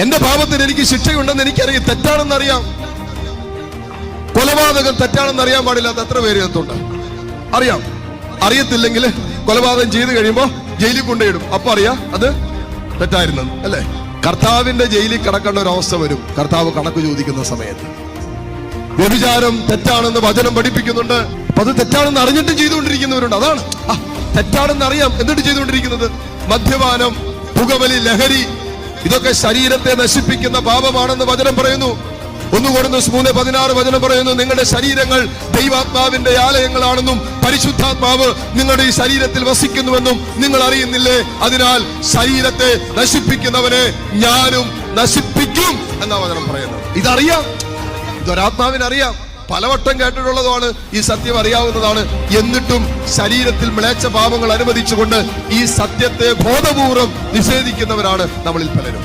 എന്റെ പാപത്തിന് എനിക്ക് ശിക്ഷയുണ്ടെന്ന് എനിക്കറിയാം, തെറ്റാണെന്നറിയാം. കൊലപാതകം തെറ്റാണെന്ന് അറിയാൻ പാടില്ലാത്ത എത്ര പേര് എത്തുണ്ട്? അറിയാം. അറിയത്തില്ലെങ്കിൽ കൊലപാതകം ചെയ്ത് കഴിയുമ്പോ ജയിലിൽ കൊണ്ടുപോയിടും. അപ്പൊ അറിയാം അത് തെറ്റായിരുന്നു അല്ലേ? കർത്താവിന്റെ ജയിലിൽ കിടക്കേണ്ട ഒരു അവസ്ഥ വരും കർത്താവ് കണക്ക് ചോദിക്കുന്ന സമയത്ത്. വ്യഭിചാരം തെറ്റാണെന്ന് വചനം പഠിപ്പിക്കുന്നുണ്ട്. അപ്പൊ അത് തെറ്റാണെന്ന് അറിഞ്ഞിട്ടും ചെയ്തുകൊണ്ടിരിക്കുന്നവരുണ്ട്. അതാണ് തെറ്റാണെന്ന് അറിയാം എന്നിട്ട് ചെയ്തുകൊണ്ടിരിക്കുന്നത്. മദ്യപാനം, പുകവലി, ലഹരി, ഇതൊക്കെ ശരീരത്തെ നശിപ്പിക്കുന്ന പാപമാണെന്ന് വചനം പറയുന്നു. 1 കൊരിന്ത്യർ 3:16 വചനം പറയുന്നു, നിങ്ങളുടെ ശരീരങ്ങൾ ദൈവാത്മാവിന്റെ ആലയങ്ങളാണെന്നും പരിശുദ്ധാത്മാവ് നിങ്ങളുടെ ഈ ശരീരത്തിൽ വസിക്കുന്നുവെന്നും നിങ്ങൾ അറിയുന്നില്ലേ? അതിനാൽ ശരീരത്തെ നശിപ്പിക്കുന്നവനെ ഞാനും നശിപ്പിക്കും എന്നാ വചനം പറയുന്നത്. ഇതറിയാം, ഇതൊരാത്മാവിനറിയാം. പലവട്ടം കേട്ടിട്ടുള്ളതാണ്, ഈ സത്യം അറിയാവുന്നതാണ്. എന്നിട്ടും ശരീരത്തിൽ മ്ലേച്ഛ പാപങ്ങൾ അനുവദിച്ചുകൊണ്ട് ഈ സത്യത്തെ ബോധപൂർവം നിഷേധിക്കുന്നവരാണ് നമ്മളിൽ പലരും.